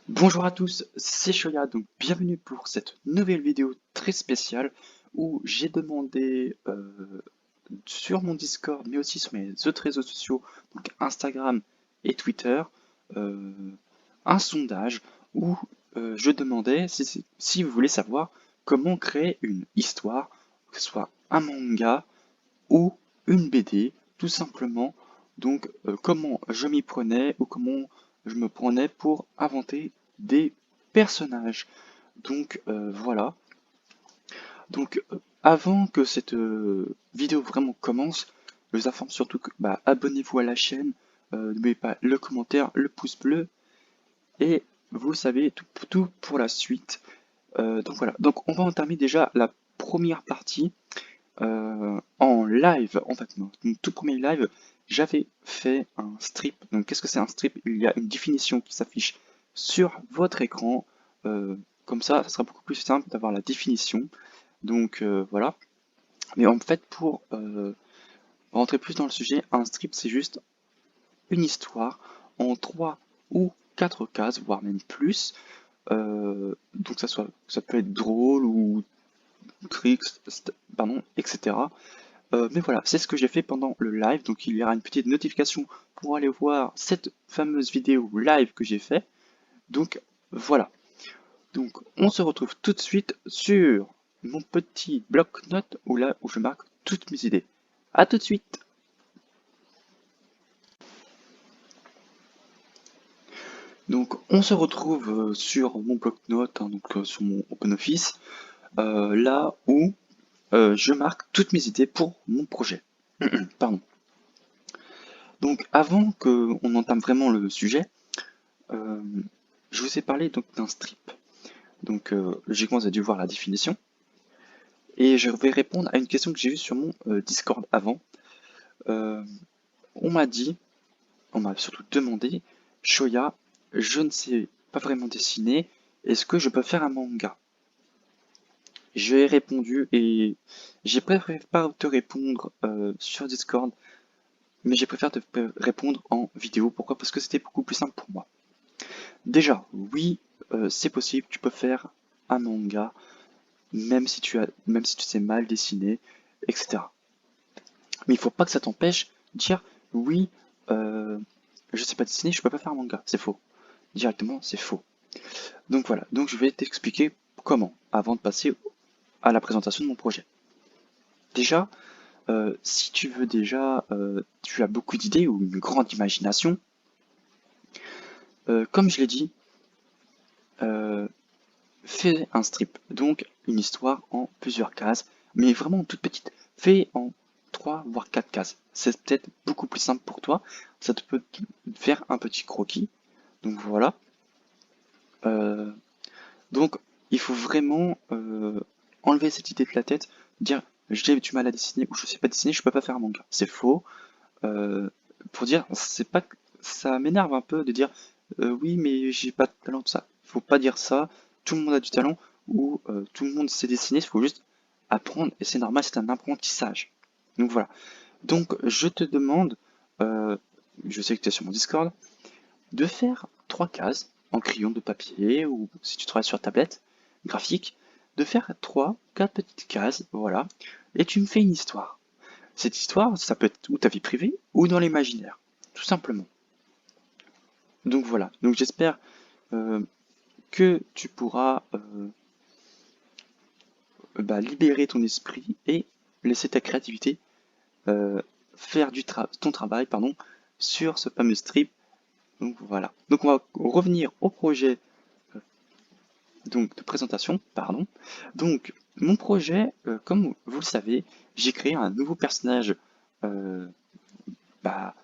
Bonjour à tous, c'est Shoya, donc bienvenue pour cette nouvelle vidéo très spéciale où j'ai demandé sur mon Discord mais aussi sur mes autres réseaux sociaux, donc Instagram et Twitter, euh, un sondage où je demandais si vous voulez savoir comment créer une histoire, que ce soit un manga ou une BD, tout simplement. Donc, comment je m'y prenais ou comment je me prenais pour inventer des personnages. Donc, voilà. Donc, avant que cette vidéo vraiment commence, je vous informe surtout que abonnez-vous à la chaîne, n'oubliez pas le commentaire, le pouce bleu, et vous le savez, tout pour la suite. Donc voilà, donc on va entamer déjà la première partie en live, en fait, mon tout premier live, j'avais fait un strip. Donc, qu'est-ce que c'est un strip? Il y a une définition qui s'affiche sur votre écran. Comme ça sera beaucoup plus simple d'avoir la définition. Donc, voilà. Mais en fait, pour rentrer plus dans le sujet, un strip, c'est juste une histoire en 3 ou 4 cases, voire même plus. Donc, ça peut être drôle ou triste, pardon, etc. Mais voilà, c'est ce que j'ai fait pendant le live, donc il y aura une petite notification pour aller voir cette fameuse vidéo live que j'ai fait. Donc voilà, donc on se retrouve tout de suite sur mon petit bloc-notes où je marque toutes mes idées. A tout de suite. Donc on se retrouve sur mon bloc-notes, hein, donc sur mon OpenOffice, là où je marque toutes mes idées pour mon projet. Pardon. Donc avant qu'on entame vraiment le sujet, Euh, je vous ai parlé donc d'un strip. Donc j'ai commencé à dû voir la définition et je vais répondre à une question que j'ai vue sur mon Discord avant. Euh, on m'a dit, on m'a surtout demandé, Shoya, je ne sais pas vraiment dessiner, est-ce que je peux faire un manga? Je ai répondu et j'ai préféré pas te répondre sur Discord, mais j'ai préféré te répondre en vidéo. Pourquoi? Parce que c'était beaucoup plus simple pour moi. Déjà, oui, c'est possible, tu peux faire un manga même si tu sais mal dessiner, etc. Mais il faut pas que ça t'empêche de dire oui, euh, je sais pas dessiner, je peux pas faire un manga. C'est faux. Directement, c'est faux. Donc voilà. Donc je vais t'expliquer comment avant de passer à la présentation de mon projet. Déjà, si tu veux tu as beaucoup d'idées ou une grande imagination, comme je l'ai dit, euh, fais un strip, donc une histoire en plusieurs cases, mais vraiment toute petite. Fais en 3 voire 4 cases. C'est peut-être beaucoup plus simple pour toi. Ça te peut faire un petit croquis. Donc voilà. Euh, donc il faut vraiment enlever cette idée de la tête, dire j'ai du mal à dessiner ou je sais pas dessiner, je peux pas faire un manga. C'est faux. Euh, pour dire, c'est pas, ça m'énerve un peu de dire oui mais j'ai pas de talent tout ça. Faut pas dire ça. Tout le monde a du talent ou tout le monde sait dessiner. Il faut juste apprendre et c'est normal, c'est un apprentissage. Donc voilà. Donc je te demande, euh, je sais que tu es sur mon Discord, de faire 3 cases en crayon de papier ou si tu travailles sur tablette graphique, de faire 3, 4 petites cases, voilà, et tu me fais une histoire. Cette histoire, ça peut être ou ta vie privée ou dans l'imaginaire, tout simplement. Donc voilà, donc j'espère euh, que tu pourras libérer ton esprit et laisser ta créativité faire ton travail pardon, sur ce fameux strip. Donc voilà. Donc on va revenir au projet donc de présentation, pardon. Donc mon projet, comme vous le savez, j'ai créé un nouveau personnage euh, bah,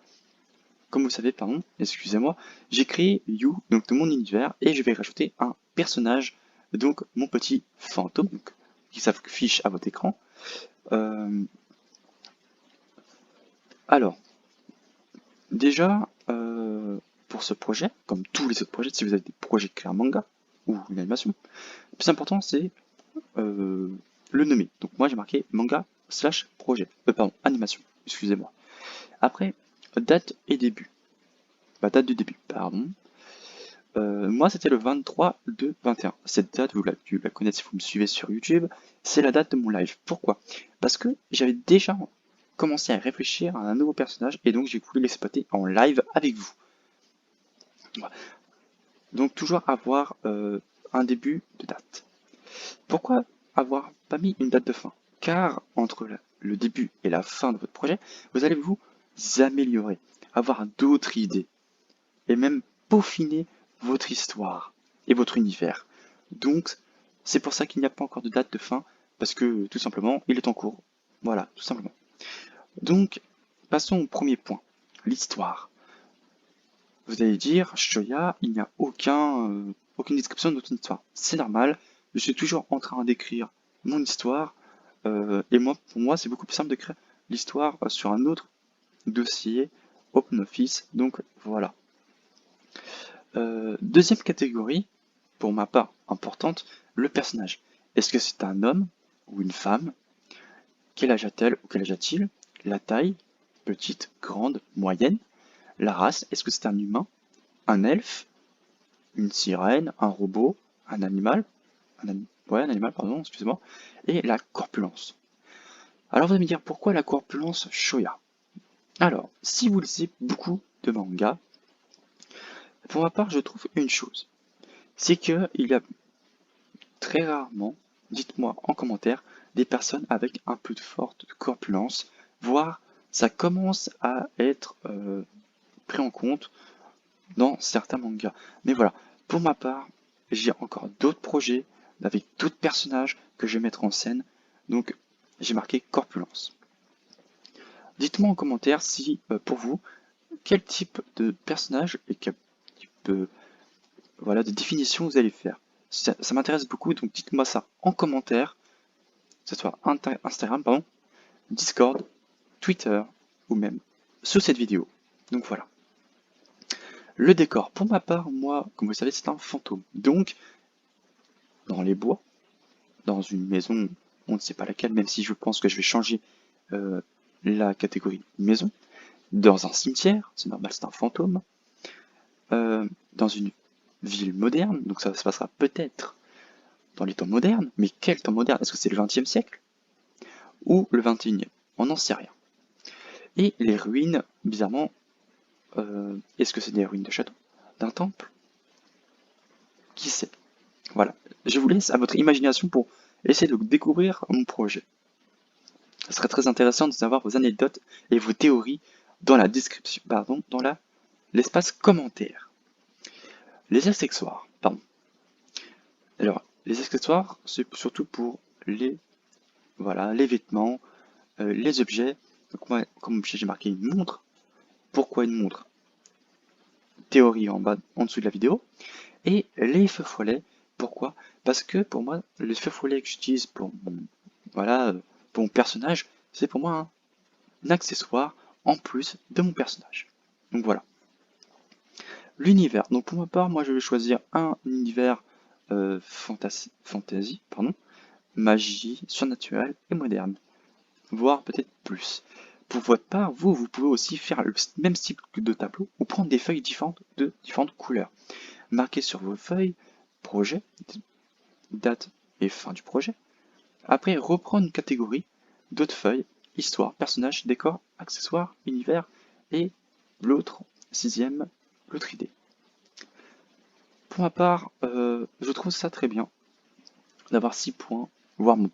comme vous savez, pardon, excusez-moi, j'ai créé You, donc de mon univers, et je vais rajouter un personnage, donc mon petit fantôme, donc, qui s'affiche à votre écran. Euh, alors, déjà, pour ce projet, comme tous les autres projets, si vous avez des projets de créer un manga ou une animation, le plus important c'est euh, le nommer. Donc moi j'ai marqué manga slash projet, pardon, animation, excusez-moi. Après, date et début, date de début, pardon. Moi, c'était le 23/2/21. Cette date, vous la connaissez si vous me suivez sur YouTube, c'est la date de mon live. Pourquoi? Parce que j'avais déjà commencé à réfléchir à un nouveau personnage et donc j'ai voulu l'exploiter en live avec vous. Voilà. Donc toujours avoir un début de date. Pourquoi avoir pas mis une date de fin? Car entre le début et la fin de votre projet, vous allez vous améliorer, avoir d'autres idées et même peaufiner votre histoire et votre univers. Donc, c'est pour ça qu'il n'y a pas encore de date de fin, parce que tout simplement, il est en cours. Voilà, tout simplement. Donc, passons au premier point, l'histoire. Vous allez dire, Shoya, il n'y a aucune description de votre histoire. C'est normal, je suis toujours en train d'écrire mon histoire, et moi, pour moi, c'est beaucoup plus simple d'écrire l'histoire sur un autre dossier OpenOffice, donc voilà. Deuxième catégorie, pour ma part importante, le personnage. Est-ce que c'est un homme ou une femme? Quel âge a-t-elle ou quel âge a-t-il? La taille, petite, grande, moyenne? La race, est-ce que c'est un humain? Un elfe? Une sirène? Un robot? Un animal? Ouais, un animal, pardon, excusez-moi. Et la corpulence. Alors vous allez me dire, pourquoi la corpulence Shoya? Alors, si vous lisez beaucoup de mangas, pour ma part, je trouve une chose. C'est qu'il y a très rarement, dites-moi en commentaire, des personnes avec un peu de forte corpulence, voire ça commence à être pris en compte dans certains mangas. Mais voilà, pour ma part, j'ai encore d'autres projets avec d'autres personnages que je vais mettre en scène, donc j'ai marqué corpulence. Dites-moi en commentaire si, pour vous, quel type de personnage et quel type voilà, de définition vous allez faire. Ça m'intéresse beaucoup, donc dites-moi ça en commentaire, que ce soit Instagram, pardon, Discord, Twitter ou même sous cette vidéo. Donc voilà. Le décor, pour ma part, moi, comme vous le savez, c'est un fantôme. Donc, dans les bois, dans une maison, on ne sait pas laquelle, même si je pense que je vais changer euh, la catégorie maison, dans un cimetière, c'est normal, c'est un fantôme, dans une ville moderne, donc ça se passera peut-être dans les temps modernes, mais quel temps moderne? Est-ce que c'est le XXe siècle ou le XXIe? On n'en sait rien. Et les ruines, bizarrement, est-ce que c'est des ruines de château? D'un temple? Qui sait? Voilà. Je vous laisse à votre imagination pour essayer de découvrir mon projet. Ce serait très intéressant de savoir vos anecdotes et vos théories dans la description, pardon, dans l'espace commentaire. Les accessoires, pardon. Alors, les accessoires, c'est surtout pour voilà, les vêtements, les objets. Donc moi, comme objet, j'ai marqué une montre. Pourquoi une montre? Théorie en bas, en dessous de la vidéo. Et les feux follets, pourquoi? Parce que pour moi, le feu follet que j'utilise voilà, pour mon personnage, c'est pour moi un accessoire en plus de mon personnage. Donc voilà. L'univers. Donc pour ma part, moi je vais choisir un univers fantasy, pardon, magie, surnaturelle et moderne, voire peut-être plus. Pour votre part, vous pouvez aussi faire le même type de tableau ou prendre des feuilles différentes de différentes couleurs. Marquez sur vos feuilles projet, date et fin du projet. Après, reprendre une catégorie, d'autres feuilles, histoire, personnage, décor, accessoires, univers et l'autre, sixième, l'autre idée. Pour ma part, je trouve ça très bien d'avoir 6 points, voire vous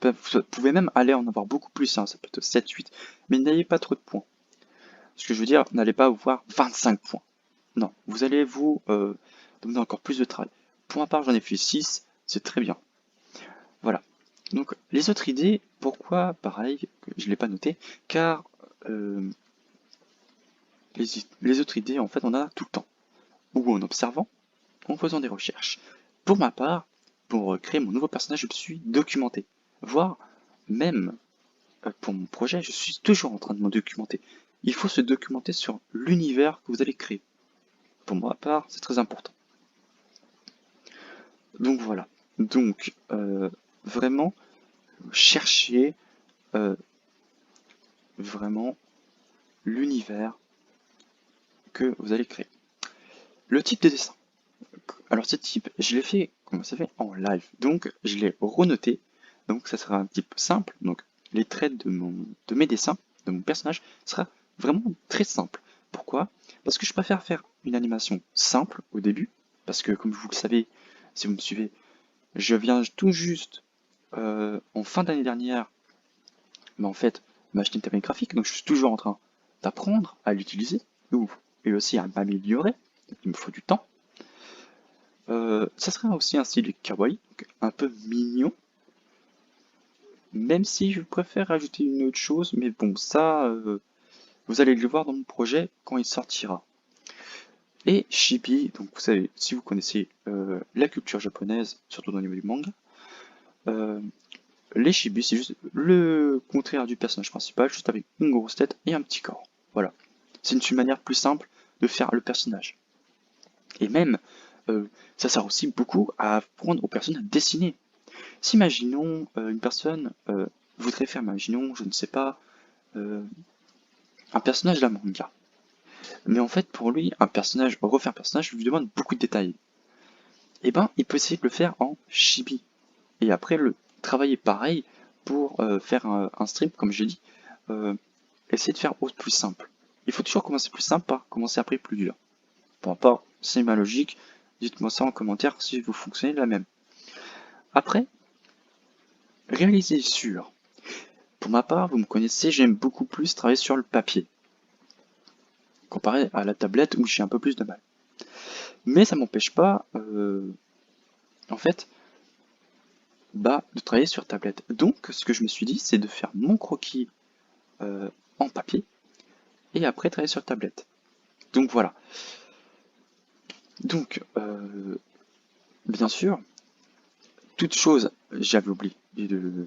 pouvez même aller en avoir beaucoup plus, hein, ça peut être 7, 8, mais n'ayez pas trop de points. Ce que je veux dire, n'allez pas avoir 25 points. Non, vous allez vous donner encore plus de travail. Pour ma part, j'en ai fait 6, c'est très bien. Voilà. Donc, les autres idées, pourquoi pareil, je ne l'ai pas noté, car euh, les autres idées, en fait, on a tout le temps. Ou en observant, en faisant des recherches. Pour ma part, pour créer mon nouveau personnage, je me suis documenté. Voire, même pour mon projet, je suis toujours en train de me documenter. Il faut se documenter sur l'univers que vous allez créer. Pour ma part, c'est très important. Donc voilà. Donc, vraiment, cherchez vraiment l'univers que vous allez créer. Le type de dessin. Alors ce type, je l'ai fait, comment ça fait, en live. Donc je l'ai renoté. Donc ça sera un type simple. Donc les traits de mes dessins, de mon personnage, sera vraiment très simple. Pourquoi? Parce que je préfère faire une animation simple au début. Parce que comme vous le savez, si vous me suivez, je viens tout juste en fin d'année dernière, mais en fait, m'acheter une tablette graphique. Donc je suis toujours en train d'apprendre à l'utiliser. Et aussi à m'améliorer. Il me faut du temps. Ça serait aussi un style kawaii, donc un peu mignon, même si je préfère ajouter une autre chose, mais bon, ça, vous allez le voir dans mon projet quand il sortira. Et Chibi, donc vous savez, si vous connaissez la culture japonaise, surtout au niveau du manga, euh, les Chibi, c'est juste le contraire du personnage principal, juste avec une grosse tête et un petit corps. Voilà. C'est une manière plus simple de faire le personnage. Et même, ça sert aussi beaucoup à apprendre aux personnes à dessiner. Si imaginons une personne voudrait faire, imaginons, je ne sais pas, euh, un personnage d'un manga. Mais en fait, pour lui, refaire un personnage lui demande beaucoup de détails. Et ben, il peut essayer de le faire en chibi. Et après, le travailler pareil pour faire un strip, comme j'ai dit, euh, essayer de faire au plus simple. Il faut toujours commencer plus simple par commencer après plus dur. Peu importe, c'est ma logique. Dites-moi ça en commentaire si vous fonctionnez de la même. Après, réaliser sur. Pour ma part, vous me connaissez, j'aime beaucoup plus travailler sur le papier, comparé à la tablette où j'ai un peu plus de mal. Mais ça m'empêche pas, en fait, de travailler sur tablette. Donc, ce que je me suis dit, c'est de faire mon croquis en papier et après travailler sur tablette. Donc voilà. Donc, bien sûr, toute chose, j'avais oublié de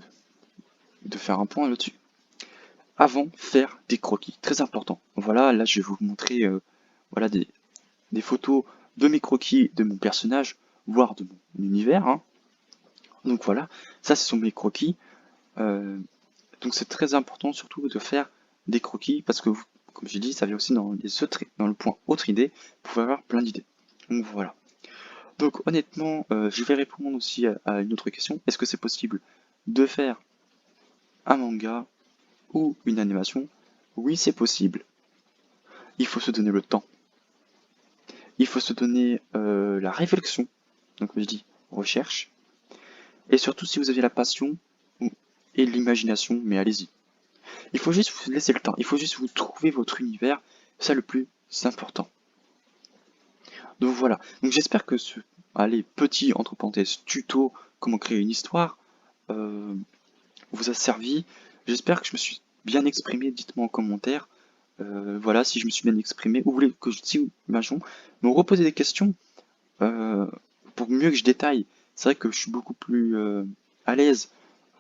faire un point là-dessus. Avant, faire des croquis, très important. Voilà, là, je vais vous montrer voilà, des photos de mes croquis de mon personnage, voire de mon univers, hein. Donc voilà, ça ce sont mes croquis. Euh, donc c'est très important surtout de faire des croquis parce que, comme j'ai dit, ça vient aussi dans le point autre idée, vous pouvez avoir plein d'idées. Donc voilà. Donc honnêtement, je vais répondre aussi à une autre question. Est-ce que c'est possible de faire un manga ou une animation? Oui, c'est possible. Il faut se donner le temps. Il faut se donner la réflexion. Donc comme je dis, recherche. Et surtout si vous avez la passion et l'imagination, mais allez-y. Il faut juste vous laisser le temps, il faut juste vous trouver votre univers, c'est ça le plus important. Donc voilà, donc j'espère que ce petit entre parenthèses tuto comment créer une histoire euh, vous a servi. J'espère que je me suis bien exprimé, dites-moi en commentaire. Voilà, si je me suis bien exprimé, ou vous voulez que si imaginons, me reposer des questions euh, pour mieux que je détaille. C'est vrai que je suis beaucoup plus à l'aise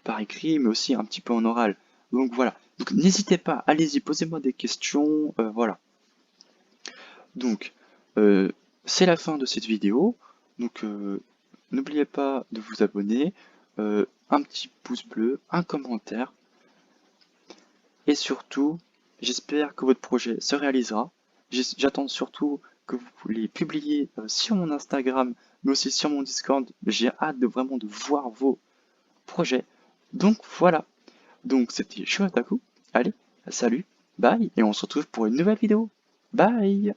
par écrit, mais aussi un petit peu en oral. Donc voilà. Donc n'hésitez pas, allez-y, posez-moi des questions. Voilà. Donc c'est la fin de cette vidéo. Donc n'oubliez pas de vous abonner, un petit pouce bleu, un commentaire, et surtout, j'espère que votre projet se réalisera. J'attends surtout que vous les publiez sur mon Instagram, mais aussi sur mon Discord. J'ai hâte de vraiment de voir vos projets. Donc voilà. Donc c'était Shuotaku. Allez, salut, bye, et on se retrouve pour une nouvelle vidéo. Bye!